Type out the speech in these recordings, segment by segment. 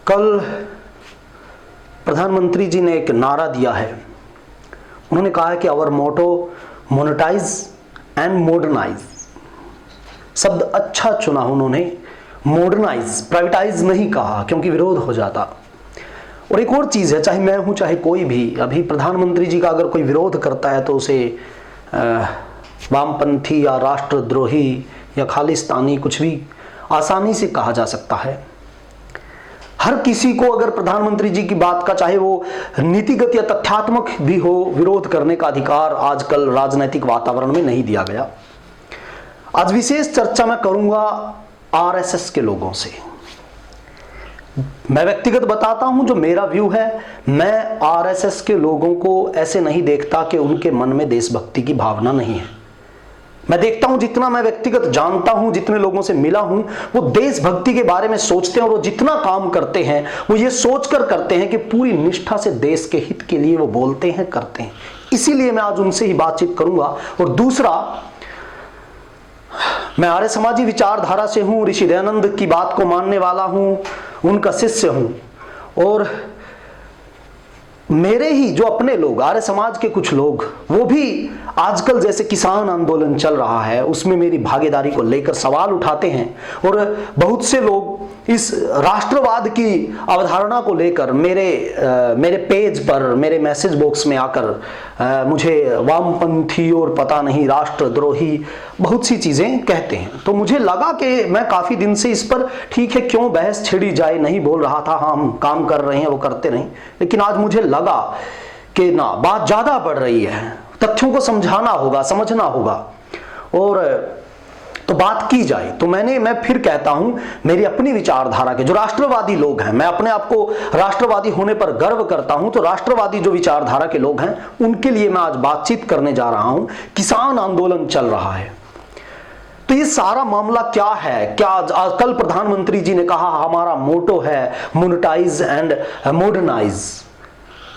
कल प्रधानमंत्री जी ने एक नारा दिया है। उन्होंने कहा है कि our motto monetise and modernise. शब्द अच्छा चुना उन्होंने, मॉडर्नाइज, प्राइवेटाइज नहीं कहा क्योंकि विरोध हो जाता। और एक और चीज है, चाहे मैं हूं चाहे कोई भी, अभी प्रधानमंत्री जी का अगर कोई विरोध करता है तो उसे वामपंथी या राष्ट्रद्रोही या खालिस्तानी कुछ भी आसानी से कहा जा सकता है। हर किसी को अगर प्रधानमंत्री जी की बात का, चाहे वो नीतिगत या तथ्यात्मक भी हो, विरोध करने का अधिकार आजकल राजनीतिक वातावरण में नहीं दिया गया। आज विशेष चर्चा मैं करूंगा आरएसएस के लोगों से। मैं व्यक्तिगत बताता हूं, जो मेरा व्यू है, मैं आरएसएस के लोगों को ऐसे नहीं देखता कि उनके मन में देशभक्ति की भावना नहीं है। मैं देखता हूं, जितना मैं व्यक्तिगत जानता हूं, जितने लोगों से मिला हूं, वो देशभक्ति के बारे में सोचते हैं और वो जितना काम करते हैं वो ये सोचकर करते हैं कि पूरी निष्ठा से देश के हित के लिए वो बोलते हैं, करते हैं। इसीलिए मैं आज उनसे ही बातचीत करूंगा। और दूसरा, मैं आर्य समाजी विचारधारा से हूं, ऋषि दयानंद की बात को मानने वाला हूं, उनका शिष्य हूं। और मेरे ही जो अपने लोग, आर्य समाज के कुछ लोग, वो भी आजकल जैसे किसान आंदोलन चल रहा है उसमें मेरी भागीदारी को लेकर सवाल उठाते हैं। और बहुत से लोग इस राष्ट्रवाद की अवधारणा को लेकर मेरे पेज पर, मेरे मैसेज बॉक्स में आकर मुझे वामपंथी और पता नहीं राष्ट्रद्रोही बहुत सी चीजें कहते हैं। तो मुझे लगा कि मैं काफी दिन से इस पर, ठीक है क्यों बहस छिड़ी जाए, नहीं बोल रहा था, हाँ हम काम कर रहे हैं, वो करते नहीं, लेकिन आज मुझे लगा कि ना, बात ज्यादा बढ़ रही है, तथ्यों को समझाना होगा, समझना होगा और तो बात की जाए। तो मैं फिर कहता हूं, मेरी अपनी विचारधारा के जो राष्ट्रवादी लोग हैं, मैं अपने आप को राष्ट्रवादी होने पर गर्व करता हूं, तो राष्ट्रवादी जो विचारधारा के लोग हैं उनके लिए मैं आज बातचीत करने जा रहा हूं। किसान आंदोलन चल रहा है, तो ये सारा मामला क्या है? क्या कल प्रधानमंत्री जी ने कहा हमारा मोटो है मोनेटाइज एंड मॉडर्नाइज,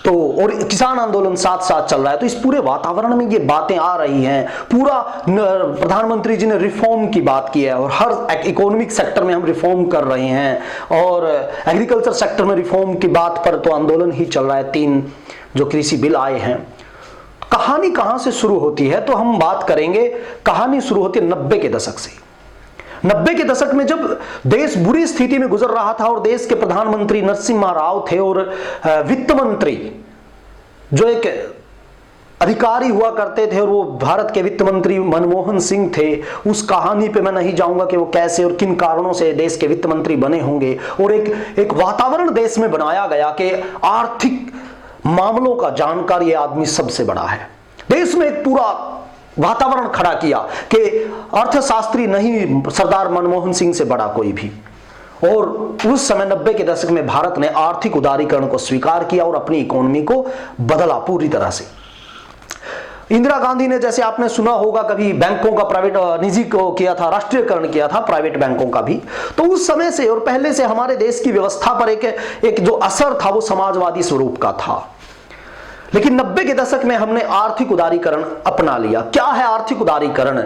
तो और किसान आंदोलन साथ साथ चल रहा है, तो इस पूरे वातावरण में ये बातें आ रही हैं। पूरा प्रधानमंत्री जी ने रिफॉर्म की बात की है और हर इकोनॉमिक सेक्टर में हम रिफॉर्म कर रहे हैं और एग्रीकल्चर सेक्टर में रिफॉर्म की बात पर तो आंदोलन ही चल रहा है। 3 जो कृषि बिल आए हैं। कहानी कहां से शुरू होती है? तो हम बात करेंगे, कहानी शुरू होती है 90 के दशक से। 90 के दशक में जब देश बुरी स्थिति में गुजर रहा था और देश के प्रधानमंत्री नरसिम्हा राव थे और वित्त मंत्री जो एक अधिकारी हुआ करते थे और वो भारत के वित्त मंत्री मनमोहन सिंह थे। उस कहानी पे मैं नहीं जाऊंगा कि वो कैसे और किन कारणों से देश के वित्त मंत्री बने होंगे। और एक वातावरण देश में बनाया गया कि आर्थिक मामलों का जानकार ये आदमी सबसे बड़ा है। देश में एक पूरा वातावरण खड़ा किया कि अर्थशास्त्री नहीं सरदार मनमोहन सिंह से बड़ा कोई भी। और उस समय 90 के दशक में भारत ने आर्थिक उदारीकरण को स्वीकार किया और अपनी इकोनॉमी को बदला पूरी तरह से। इंदिरा गांधी ने, जैसे आपने सुना होगा कभी, बैंकों का प्राइवेट निजी को किया था, राष्ट्रीयकरण किया था प्राइवेट बैंकों का भी। तो उस समय से और पहले से हमारे देश की व्यवस्था पर एक जो असर था वो समाजवादी स्वरूप का था। लेकिन 90 के दशक में हमने आर्थिक उदारीकरण अपना लिया। क्या है आर्थिक उदारीकरण?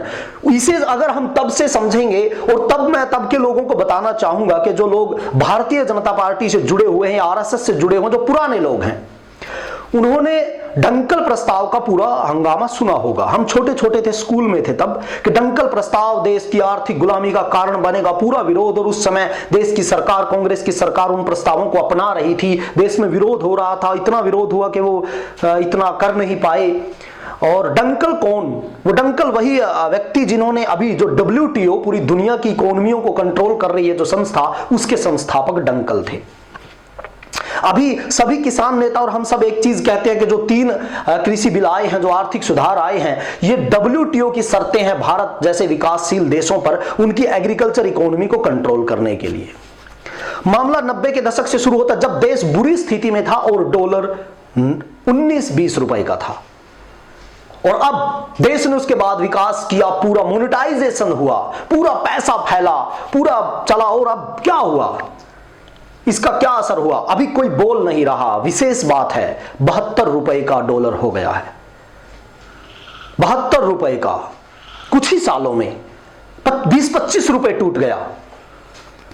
इसे अगर हम तब से समझेंगे, और तब के लोगों को बताना चाहूंगा कि जो लोग भारतीय जनता पार्टी से जुड़े हुए हैं, आरएसएस से जुड़े हुए, जो पुराने लोग हैं, उन्होंने डंकल प्रस्ताव का पूरा हंगामा सुना होगा। हम छोटे छोटे थे, स्कूल में थे तब, कि डंकल प्रस्ताव देश की आर्थिक गुलामी का कारण बनेगा, पूरा विरोध। और उस समय देश की सरकार, कांग्रेस की सरकार उन प्रस्तावों को अपना रही थी। देश में विरोध हो रहा था, इतना विरोध हुआ कि वो इतना कर नहीं पाए। और डंकल कौन? वो डंकल वही व्यक्ति जिन्होंने अभी जो WTO, पूरी दुनिया की इकोनॉमियों को कंट्रोल कर रही है जो संस्था, उसके संस्थापक डंकल थे। अभी सभी किसान नेता और हम सब एक चीज कहते हैं कि जो 3 कृषि बिल आए हैं, जो आर्थिक सुधार आए हैं, ये WTO की शर्तें हैं भारत जैसे विकासशील देशों पर उनकी एग्रीकल्चर इकोनॉमी को कंट्रोल करने के लिए। मामला 90 के दशक से शुरू होता जब देश बुरी स्थिति में था और डॉलर 19-20 रुपए का था। और अब देश ने उसके बाद विकास किया, पूरा मोनेटाइजेशन हुआ, पूरा पैसा फैला, पूरा चला। और अब क्या हुआ, इसका क्या असर हुआ, अभी कोई बोल नहीं रहा। विशेष बात है, 72 रुपए का डॉलर हो गया है। 72 रुपए का कुछ ही सालों में 20-25 रुपए टूट गया।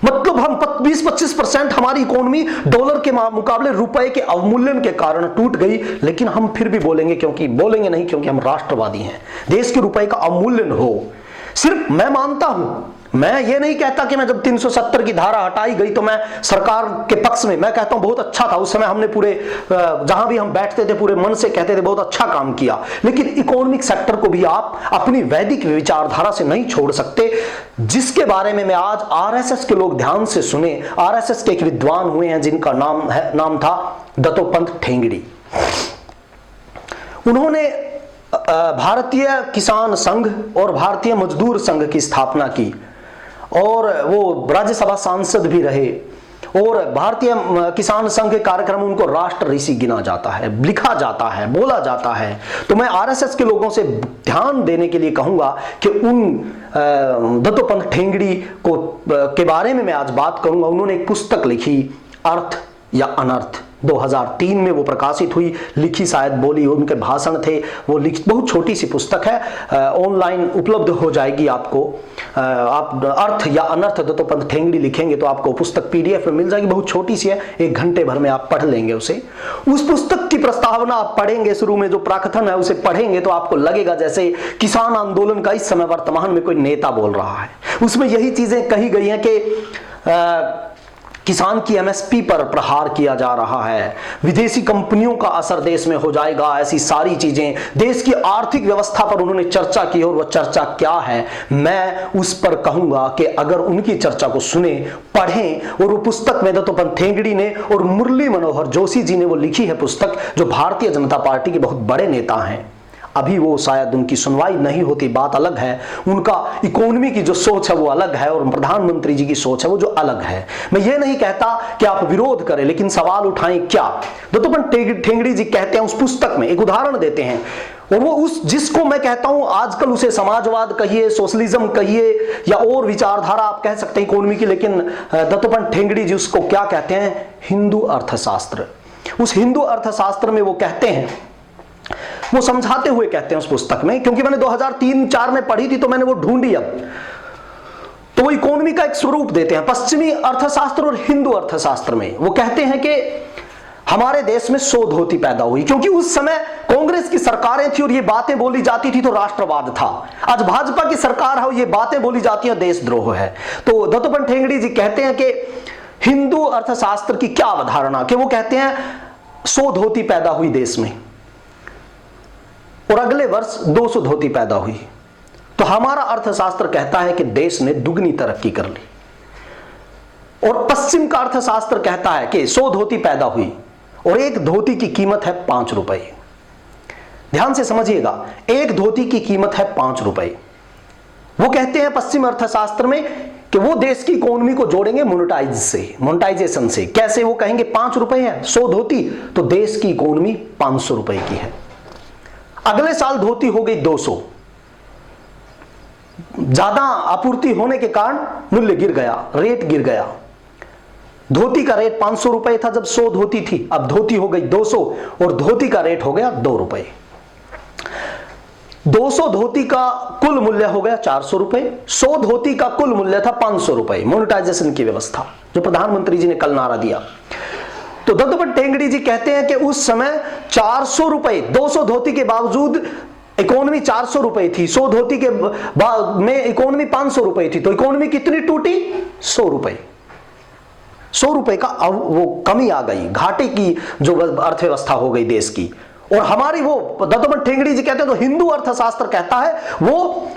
मतलब हम 20-25% हमारी इकोनॉमी डॉलर के मुकाबले रुपए के अवमूल्यन के कारण टूट गई, लेकिन हम फिर भी बोलेंगे क्योंकि हम राष्ट्रवादी हैं। देश के रुपए का अवमूल्यन हो, सिर्फ मैं मानता हूं, मैं ये नहीं कहता कि मैं जब 370 की धारा हटाई गई तो मैं सरकार के पक्ष में, मैं कहता हूं बहुत अच्छा था उस समय, हमने पूरे जहां भी हम बैठते थे पूरे मन से कहते थे बहुत अच्छा काम किया, लेकिन इकोनॉमिक सेक्टर को भी आप अपनी वैदिक विचारधारा से नहीं छोड़ सकते, जिसके बारे में मैं आज आरएसएस के लोग ध्यान से सुने। आरएसएस के एक विद्वान हुए हैं जिनका नाम था दत्तोपंत ठेंगड़ी। उन्होंने भारतीय किसान संघ और भारतीय मजदूर संघ की स्थापना की और वो राज्यसभा सांसद भी रहे, और भारतीय किसान संघ के कार्यक्रम उनको राष्ट्र ऋषि गिना जाता है, लिखा जाता है, बोला जाता है। तो मैं आरएसएस के लोगों से ध्यान देने के लिए कहूंगा कि उन दत्तोपंत ठेंगड़ी को के बारे में मैं आज बात करूंगा। उन्होंने एक पुस्तक लिखी, अर्थ या अनर्थ, 2003 में वो प्रकाशित हुई, लिखी शायद बोली उनके भाषण थे, वो बहुत छोटी सी पुस्तक है, ऑनलाइन उपलब्ध हो जाएगी आपको। आप अर्थ या अनर्थ दत्तोपंत ठेंगड़ी लिखेंगे तो आपको पुस्तक पीडीएफ में मिल जाएगी, बहुत छोटी सी है, 1 घंटे भर में आप पढ़ लेंगे उसे। उस पुस्तक की प्रस्तावना आप पढ़ेंगे, शुरू में जो प्राकथन है उसे पढ़ेंगे तो आपको लगेगा जैसे किसान आंदोलन का इस समय वर्तमान में कोई नेता बोल रहा है। उसमें यही चीजें कही गई हैं कि किसान की एमएसपी पर प्रहार किया जा रहा है, विदेशी कंपनियों का असर देश में हो जाएगा, ऐसी सारी चीजें, देश की आर्थिक व्यवस्था पर उन्होंने चर्चा की। और वह चर्चा क्या है, मैं उस पर कहूंगा कि अगर उनकी चर्चा को सुने, पढ़ें, और वो पुस्तक में दत्तोपंत ठेंगड़ी ने और मुरली मनोहर जोशी जी ने वो लिखी है पुस्तक, जो भारतीय जनता पार्टी के बहुत बड़े नेता हैं। अभी वो शायद उनकी सुनवाई नहीं होती, बात अलग है, उनका इकोनॉमी की जो सोच है वो अलग है और प्रधानमंत्री जी की सोच है वो जो अलग है। मैं ये नहीं कहता कि आप विरोध करें, लेकिन सवाल उठाएं क्या। दत्तोपंत ठेंगड़ी जी कहते हैं उस पुस्तक में, एक उदाहरण देते हैं, और वो उस जिसको मैं कहता हूं आजकल उसे समाजवाद कहिए, सोशलिज्म कहिए, या और विचारधारा आप कह सकते हैं इकोनॉमी की, लेकिन दत्तोपंत ठेंगड़ी जी उसको क्या कहते हैं, हिंदू अर्थशास्त्र। उस हिंदू अर्थशास्त्र में वो कहते हैं, वो समझाते हुए कहते हैं उस पुस्तक में, क्योंकि मैंने 2003-4 में पढ़ी थी तो मैंने वो ढूंढी अब, तो वो इकोनॉमी का एक स्वरूप देते हैं पश्चिमी अर्थशास्त्र और हिंदू अर्थशास्त्र में। वो कहते हैं कि हमारे देश में 100 धोती पैदा हुई, क्योंकि उस समय कांग्रेस की सरकारें थी और ये बातें बोली जाती थी तो राष्ट्रवाद था। आज भाजपा की सरकार है और ये बातें बोली जाती है, देशद्रोह है। तो दत्तोपंत ठेंगड़ी जी कहते हैं कि हिंदू अर्थशास्त्र की क्या अवधारणा, कि वो कहते हैं 100 धोती पैदा हुई देश में और अगले वर्ष 200 धोती पैदा हुई, तो हमारा अर्थशास्त्र कहता है कि देश ने दुगनी तरक्की कर ली। और पश्चिम का अर्थशास्त्र कहता है कि 100 धोती पैदा हुई और एक धोती की कीमत है 5 रुपए। ध्यान से समझिएगा, एक धोती की कीमत है 5 रुपए। वो कहते हैं पश्चिम अर्थशास्त्र में कि वो देश की इकोनॉमी को जोड़ेंगे मोनेटाइजेशन से। कैसे? वो कहेंगे 5 रुपए है 100 धोती, तो देश की इकोनॉमी 500 रुपए की है। अगले साल धोती हो गई 200, ज्यादा आपूर्ति होने के कारण मूल्य गिर गया, रेट गिर गया। धोती का रेट 500 रुपए था जब 100 धोती थी, अब धोती हो गई 200 और धोती का रेट हो गया 2 रुपए। 200 धोती का कुल मूल्य हो गया 400 रुपए, 100 धोती का कुल मूल्य था 500 रुपए। मोनेटाइजेशन की व्यवस्था जो प्रधानमंत्री जी ने कल नारा दिया। तो दत्तोपंत ठेंगड़ी जी कहते हैं कि उस समय 400 रुपए, 200 धोती के बावजूद इकोनॉमी 400 रुपए थी, 100 धोती के में इकोनॉमी 500 रुपए थी, तो इकोनॉमी कितनी टूटी? 100 रुपए। 100 रुपए का वो कमी आ गई, घाटे की जो अर्थव्यवस्था हो गई देश की। और हमारी वो दत्तोपंत ठेंगड़ी जी कहते हैं तो हिंदू अर्थशास्त्र कहता है वो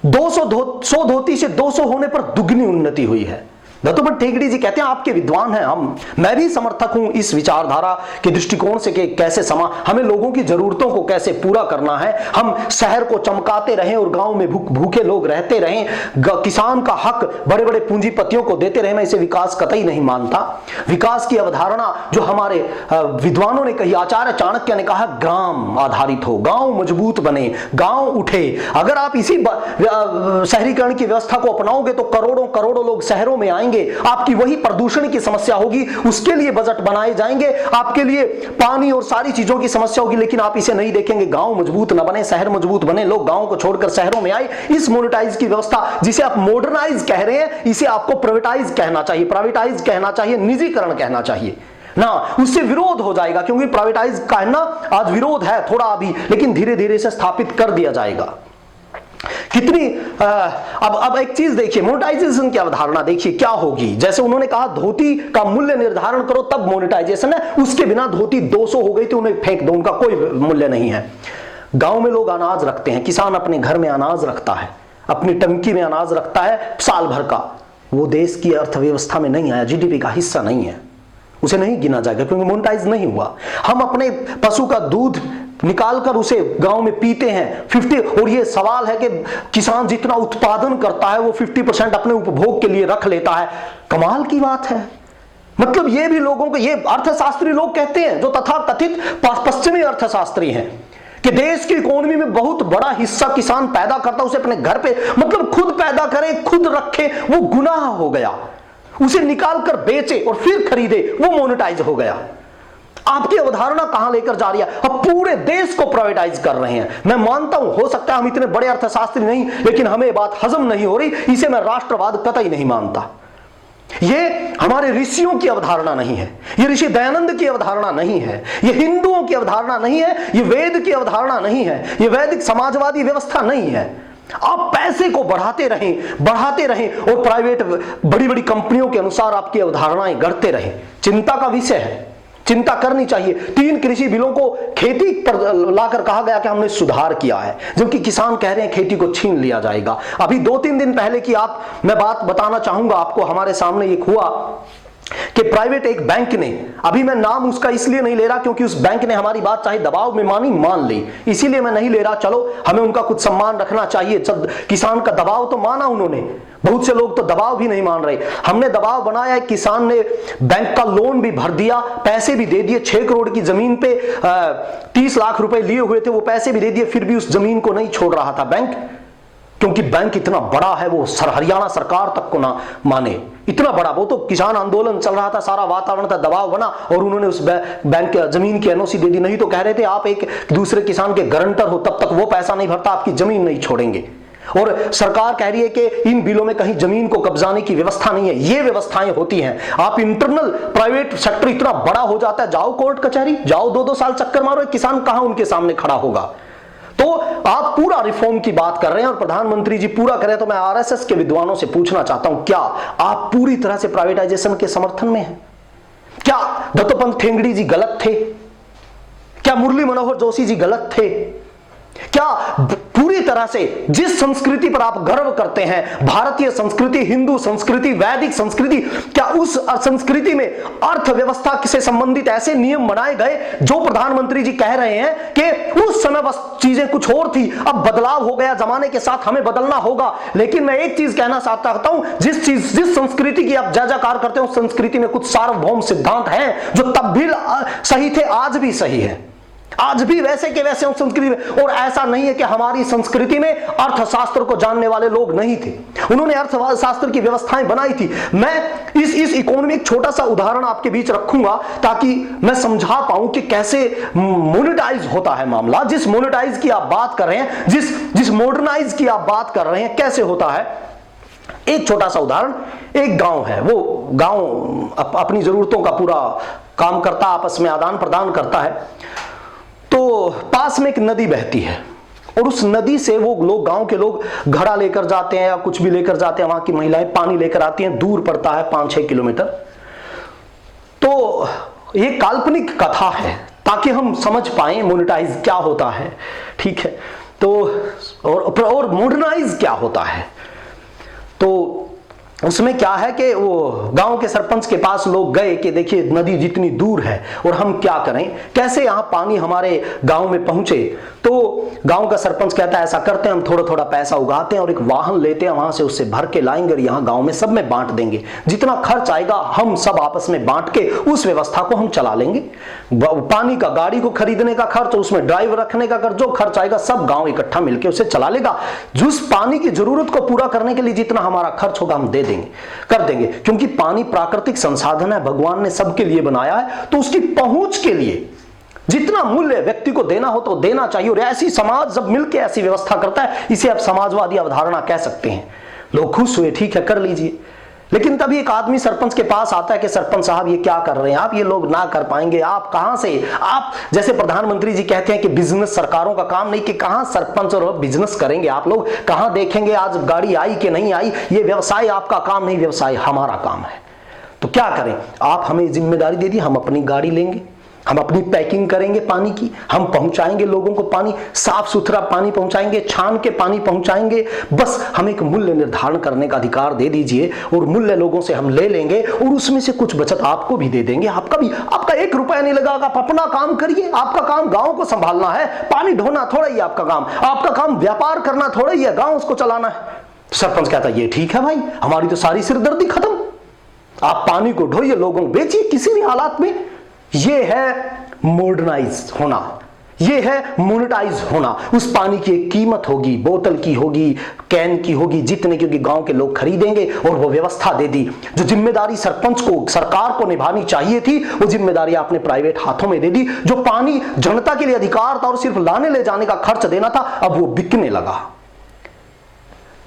100 धोती से 200 होने पर दुगनी उन्नति हुई है। दत्तोपंत ठेंगड़ी जी कहते हैं आपके विद्वान हैं, मैं भी समर्थक हूं इस विचारधारा के दृष्टिकोण से कि कैसे हमें लोगों की जरूरतों को कैसे पूरा करना है। हम शहर को चमकाते रहें और गांव में भूखे लोग रहते रहें, किसान का हक बड़े बड़े पूंजीपतियों को देते रहे, मैं इसे विकास कतई नहीं मानता। विकास की अवधारणा जो हमारे विद्वानों ने कही, आचार्य चाणक्य ने कहा ग्राम आधारित हो, गांव मजबूत बने, गांव उठे। अगर आप इसी शहरीकरण की व्यवस्था को अपनाओगे तो करोड़ों करोड़ों लोग शहरों में आएंगे जाएंगे, आपकी वही प्रदूषण की समस्या होगी, उसके लिए बजट बनाए जाएंगे, आपके लिए पानी और सारी चीजों की समस्या होगी, लेकिन आप इसे नहीं देखेंगे। गांव मजबूत न बने, शहर मजबूत बने, लोग गांव को छोड़कर शहरों में आए। इस मोनेटाइज की व्यवस्था, जिसे आप मॉडर्नाइज कह रहे हैं, इसे आपको प्राइवेटाइज कहना चाहिए, प्राइवेटाइज कहना चाहिए, निजीकरण कहना चाहिए ना। उससे विरोध हो जाएगा, क्योंकि प्राइवेटाइज कहना आज विरोध है थोड़ा अभी, लेकिन धीरे धीरे इसे स्थापित कर दिया जाएगा। कितनी अब एक चीज देखिए, मोनेटाइजेशन की अवधारणा देखिए क्या होगी। जैसे उन्होंने कहा धोती का मूल्य निर्धारण करो तब मोनेटाइजेशन है, उसके बिना धोती 200 हो गई तो उन्हें फेंक दो, उनका कोई मूल्य नहीं है। गांव में लोग अनाज रखते हैं, किसान अपने घर में अनाज रखता है, अपनी टंकी में अनाज रखता है साल भर का, वो देश की अर्थव्यवस्था में नहीं आया, जीडीपी का हिस्सा नहीं है, उसे नहीं गिना जाएगा क्योंकि मोनेटाइज नहीं हुआ। हम अपने पशु का दूध निकालकर उसे गांव में पीते हैं 50, और ये सवाल है कि किसान जितना उत्पादन करता है वो 50% अपने उपभोग के लिए रख लेता है। कमाल की बात है। मतलब ये भी लोगों को, ये अर्थशास्त्री लोग कहते हैं जो तथाकथित पश्चिमी अर्थशास्त्री हैं कि देश की इकोनॉमी में बहुत बड़ा हिस्सा किसान पैदा करता है, उसे अपने घर पे, मतलब खुद पैदा करे खुद रखे, वो गुनाह हो गया। उसे निकाल कर बेचे और फिर खरीदे, वो मोनेटाइज हो गया। आपकी अवधारणा कहां लेकर जा रही है? अब पूरे देश को प्राइवेटाइज कर रहे हैं। मैं मानता हूं, हो सकता है हम इतने बड़े अर्थशास्त्री नहीं, लेकिन हमें बात हजम नहीं हो रही, इसे मैं राष्ट्रवाद कतई नहीं मानता। ये हमारे ऋषियों की अवधारणा नहीं है, ये ऋषि दयानंद की अवधारणा नहीं है, ये हिंदुओं की अवधारणा नहीं है, ये वेद की अवधारणा नहीं है, ये वैदिक समाजवादी व्यवस्था नहीं है। आप पैसे को बढ़ाते रहें और प्राइवेट बड़ी बड़ी कंपनियों के अनुसार आपकी अवधारणाएं गढ़ते रहें। चिंता का विषय है, चिंता करनी चाहिए। 3 कृषि बिलों को खेती पर लाकर कहा गया कि हमने सुधार किया है, जबकि किसान कह रहे हैं खेती को छीन लिया जाएगा। अभी 2-3 दिन पहले की मैं बात बताना चाहूंगा आपको। हमारे सामने एक हुआ कि प्राइवेट एक बैंक ने, अभी मैं नाम उसका इसलिए नहीं ले रहा क्योंकि उस बैंक ने हमारी बात चाहे दबाव में मान ली, इसीलिए मैं नहीं ले रहा। चलो, हमें उनका कुछ सम्मान रखना चाहिए। किसान का दबाव तो माना उन्होंने, बहुत से लोग तो दबाव भी नहीं मान रहे। हमने दबाव बनाया, किसान ने बैंक का लोन भी भर दिया, पैसे भी दे दिए। 6 करोड़ की जमीन पे 30 लाख रुपए लिए हुए थे, वो पैसे भी दे दिए, फिर भी उस जमीन को नहीं छोड़ रहा था बैंक, क्योंकि बैंक इतना बड़ा है, वो हरियाणा सरकार तक को ना माने, इतना बड़ा। वो तो किसान आंदोलन चल रहा था, सारा वातावरण था, दबाव बना और उन्होंने उस बैंक जमीन की एनओसी दे दी। नहीं तो कह रहे थे आप एक दूसरे किसान के गारंटर हो, तब तक वो पैसा नहीं भरता आपकी जमीन नहीं छोड़ेंगे। और सरकार कह रही है कि इन बिलों में कहीं जमीन को कब्जाने की व्यवस्था नहीं है। ये व्यवस्थाएं होती हैं। आप इंटरनल प्राइवेट सेक्टर इतना बड़ा हो जाता है, जाओ कोर्ट कचहरी, जाओ 2-2 साल चक्कर मारो, किसान कहां उनके सामने खड़ा होगा? तो आप पूरा रिफॉर्म की बात कर रहे हैं और प्रधानमंत्री जी पूरा करें, तो मैं आरएसएस के विद्वानों से पूछना चाहता हूं, क्या आप पूरी तरह से प्राइवेटाइजेशन के समर्थन में हैं? क्या दत्तोपंत ठेंगड़ी जी गलत थे? क्या मुरली मनोहर जोशी जी गलत थे? क्या पूरी तरह से जिस संस्कृति पर आप गर्व करते हैं, भारतीय संस्कृति, हिंदू संस्कृति, वैदिक संस्कृति, क्या उस संस्कृति में अर्थव्यवस्था से संबंधित ऐसे नियम बनाए गए जो प्रधानमंत्री जी कह रहे हैं कि उस समय बस चीजें कुछ और थी, अब बदलाव हो गया, जमाने के साथ हमें बदलना होगा। लेकिन मैं एक चीज कहना चाहता हूं, जिस संस्कृति की आप जय-जयकार करते हो, उस संस्कृति में कुछ सार्वभौम सिद्धांत हैं जो तब भी सही थे, आज भी सही है, आज भी वैसे के वैसे उस संस्कृति में। और ऐसा नहीं है कि हमारी संस्कृति में अर्थशास्त्र को जानने वाले लोग नहीं थे, उन्होंने अर्थशास्त्र की व्यवस्थाएं बनाई थी। मैं इस इकोनॉमी एक छोटा सा उदाहरण आपके बीच रखूंगा ताकि मैं समझा पाऊं कि कैसे मोनेटाइज होता है मामला। जिस मोनेटाइज की आप बात कर रहे हैं, जिस मॉडर्नाइज की आप बात कर रहे हैं, कैसे होता है। एक छोटा सा उदाहरण, एक गांव है, वो गांव अपनी जरूरतों का पूरा काम करता, आपस में आदान प्रदान करता है। तो पास में एक नदी बहती है और उस नदी से वो लोग, गांव के लोग घड़ा लेकर जाते हैं या कुछ भी लेकर जाते हैं, वहां की महिलाएं पानी लेकर आती हैं, दूर पड़ता है 5-6 किलोमीटर। तो ये काल्पनिक कथा है ताकि हम समझ पाएं मोनेटाइज क्या होता है, ठीक है। तो और मॉडर्नाइज क्या होता है। तो उसमें क्या है कि वो गांव के सरपंच के पास लोग गए कि देखिए नदी जितनी दूर है और हम क्या करें, कैसे यहां पानी हमारे गांव में पहुंचे। तो गांव का सरपंच कहता है ऐसा करते हैं, हम थोड़ा थोड़ा पैसा उगाते हैं और एक वाहन लेते हैं, वहां से उससे भर के लाएंगे और यहाँ गांव में सब में बांट देंगे। जितना खर्च आएगा हम सब आपस में बांट के उस व्यवस्था को हम चला लेंगे। पानी का गाड़ी को खरीदने का खर्च, उसमें ड्राइवर रखने का खर्च, जो खर्च आएगा सब गाँव इकट्ठा मिलकर उसे चला लेगा। जिस पानी की जरूरत को पूरा करने के लिए जितना हमारा खर्च होगा हम दे देंगे, कर देंगे, क्योंकि पानी प्राकृतिक संसाधन है, भगवान ने सबके लिए बनाया है, तो उसकी पहुंच के लिए जितना मूल्य व्यक्ति को देना हो तो देना चाहिए। और ऐसी समाज जब मिलकर ऐसी व्यवस्था करता है, इसे आप समाजवादी अवधारणा कह सकते हैं। लोग खुश हुए, ठीक है कर लीजिए। लेकिन तभी एक आदमी सरपंच के पास आता है कि सरपंच साहब ये क्या कर रहे हैं आप, ये लोग ना कर पाएंगे, आप कहां से, आप जैसे प्रधानमंत्री जी कहते हैं कि बिजनेस सरकारों का काम नहीं, कि कहां सरपंच और बिजनेस करेंगे आप लोग, कहां देखेंगे आज गाड़ी आई कि नहीं आई, ये व्यवसाय आपका काम नहीं, व्यवसाय हमारा काम है। तो क्या करें, आप हमें जिम्मेदारी दे दी, हम अपनी गाड़ी लेंगे, हम अपनी पैकिंग करेंगे पानी की, हम पहुंचाएंगे लोगों को पानी, साफ सुथरा पानी पहुंचाएंगे, छान के पानी पहुंचाएंगे, बस हम एक मूल्य निर्धारण करने का अधिकार दे दीजिए और मूल्य लोगों से हम ले लेंगे और उसमें से कुछ बचत आपको भी दे देंगे। आपका 1 रुपया नहीं लगेगा, आप अपना काम करिए। आपका काम गांव को संभालना है, पानी ढोना थोड़ा ही आपका काम व्यापार करना थोड़ा ही है, गांव उसको चलाना है। सरपंच कहता है ये ठीक है भाई, हमारी तो सारी सिरदर्दी खत्म, आप पानी को ढोइए, लोगों को बेचिए किसी भी हालात में। ये है मॉडर्नाइज होना, ये है मोनेटाइज होना। उस पानी की एक कीमत होगी, बोतल की होगी, कैन की होगी, जितने क्योंकि गांव के लोग खरीदेंगे, और वो व्यवस्था दे दी। जो जिम्मेदारी सरपंच को, सरकार को निभानी चाहिए थी, वो जिम्मेदारी आपने प्राइवेट हाथों में दे दी। जो पानी जनता के लिए अधिकार था और सिर्फ लाने ले जाने का खर्च देना था, अब वो बिकने लगा।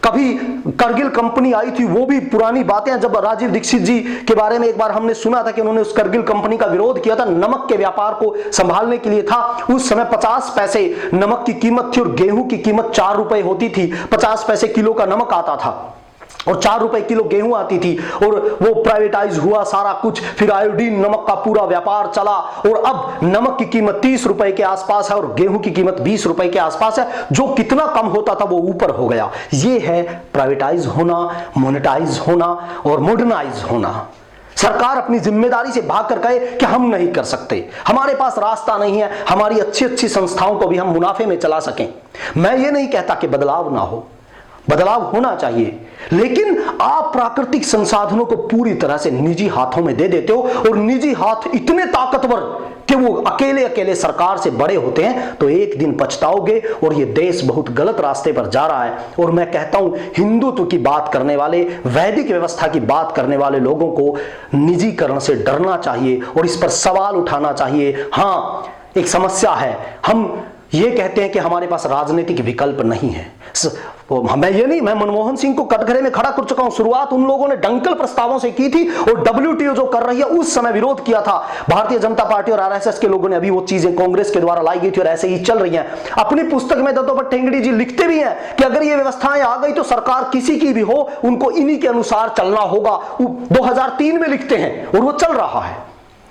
कभी करगिल कंपनी आई थी, वो भी पुरानी बातें हैं। जब राजीव दीक्षित जी के बारे में एक बार हमने सुना था कि उन्होंने उस करगिल कंपनी का विरोध किया था, नमक के व्यापार को संभालने के लिए था। उस समय 50 पैसे नमक की कीमत थी और गेहूं की कीमत 4 रुपए होती थी। 50 पैसे किलो का नमक आता था और 4 रुपए किलो गेहूं आती थी, और वो प्राइवेटाइज हुआ सारा कुछ। फिर आयोडीन नमक का पूरा व्यापार चला और अब नमक की कीमत 30 रुपए के आसपास है और गेहूं की कीमत 20 रुपए के आसपास है। जो कितना कम होता था वो ऊपर हो गया। ये है प्राइवेटाइज होना, मोनेटाइज होना और मॉडर्नाइज होना। सरकार अपनी जिम्मेदारी से भाग कर कहे कि हम नहीं कर सकते, हमारे पास रास्ता नहीं है, हमारी अच्छी अच्छी संस्थाओं को भी हम मुनाफे में चला सकें। मैं ये नहीं कहता कि बदलाव ना हो, बदलाव होना चाहिए, लेकिन आप प्राकृतिक संसाधनों को पूरी तरह से निजी हाथों में दे देते हो और निजी हाथ इतने ताकतवर कि वो अकेले अकेले सरकार से बड़े होते हैं, तो एक दिन पछताओगे और ये देश बहुत गलत रास्ते पर जा रहा है। और मैं कहता हूं, हिंदुत्व की बात करने वाले, वैदिक व्यवस्था की बात करने वाले लोगों को निजीकरण से डरना चाहिए और इस पर सवाल उठाना चाहिए। हां, एक समस्या है, हम ये कहते हैं कि हमारे पास राजनीतिक विकल्प नहीं है। मैं मनमोहन सिंह को कटघरे में खड़ा कर चुका हूं। शुरुआत उन लोगों ने डंकल प्रस्तावों से की थी और WTO जो कर रही है उस समय विरोध किया था। भारतीय जनता पार्टी और RSS के लोगों ने, अभी वो चीजें कांग्रेस के द्वारा लाई गई थी और ऐसे ही चल रही हैं। अपनी पुस्तक में दत्तोपंत ठेंगड़ी जी लिखते भी हैं कि अगर ये व्यवस्थाएं आ गई तो सरकार किसी की भी हो, उनको इन्हीं के अनुसार चलना होगा। 2003 में लिखते हैं और वो चल रहा है।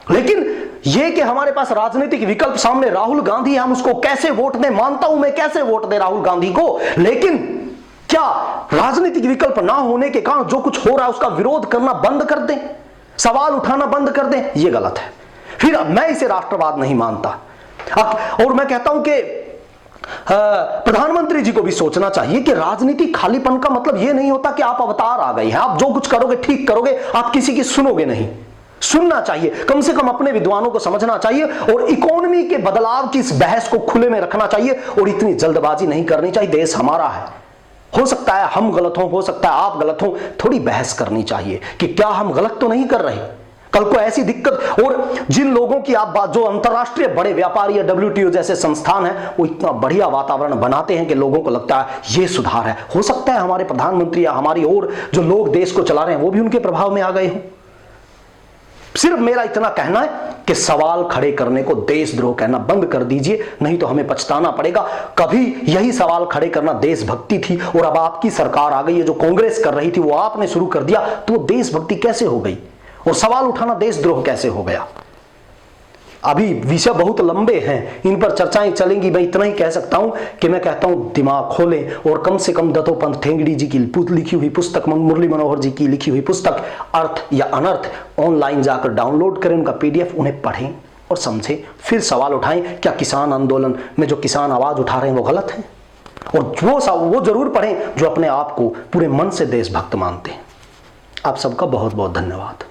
लेकिन यह कि हमारे पास राजनीतिक विकल्प सामने राहुल गांधी है, हम उसको कैसे वोट दें, मानता हूं मैं कैसे वोट दें राहुल गांधी को, लेकिन क्या राजनीतिक विकल्प ना होने के कारण जो कुछ हो रहा है उसका विरोध करना बंद कर दें, सवाल उठाना बंद कर दें? यह गलत है। फिर मैं इसे राष्ट्रवाद नहीं मानता। और मैं कहता हूं कि प्रधानमंत्री जी को भी सोचना चाहिए कि राजनीति खालीपन का मतलब यह नहीं होता कि आप अवतार आ गए हैं, आप जो कुछ करोगे ठीक करोगे, आप किसी की सुनोगे नहीं। सुनना चाहिए, कम से कम अपने विद्वानों को समझना चाहिए और इकोनॉमी के बदलाव की इस बहस को खुले में रखना चाहिए और इतनी जल्दबाजी नहीं करनी चाहिए। देश हमारा है, हो सकता है हम गलत हो सकता है आप गलत हो, थोड़ी बहस करनी चाहिए कि क्या हम गलत तो नहीं कर रहे। कल को ऐसी दिक्कत, और जिन लोगों की आप बात, जो अंतरराष्ट्रीय बड़े व्यापारी या WTO जैसे संस्थान है, वो इतना बढ़िया वातावरण बनाते हैं कि लोगों को लगता है ये सुधार है। हो सकता है हमारे प्रधानमंत्री या हमारी और जो लोग देश को चला रहे हैं वो भी उनके प्रभाव में आ गए हों। सिर्फ मेरा इतना कहना है कि सवाल खड़े करने को देशद्रोह कहना बंद कर दीजिए, नहीं तो हमें पछताना पड़ेगा। कभी यही सवाल खड़े करना देशभक्ति थी और अब आपकी सरकार आ गई है, जो कांग्रेस कर रही थी वो आपने शुरू कर दिया, तो देशभक्ति कैसे हो गई और सवाल उठाना देशद्रोह कैसे हो गया? अभी विषय बहुत लंबे हैं, इन पर चर्चाएं चलेंगी। मैं इतना ही कह सकता हूं कि मैं कहता हूं दिमाग खोलें और कम से कम दत्तोपंत ठेंगड़ी जी की लिखी हुई पुस्तक, मुरली मनोहर जी की लिखी हुई पुस्तक अर्थ या अनर्थ ऑनलाइन जाकर डाउनलोड करें, उनका PDF उन्हें पढ़ें और समझें, फिर सवाल उठाएं क्या किसान आंदोलन में जो किसान आवाज उठा रहे हैं वो गलत है, और वो जरूर पढ़ें जो अपने आप को पूरे मन से देशभक्त मानते हैं। आप सबका बहुत बहुत धन्यवाद।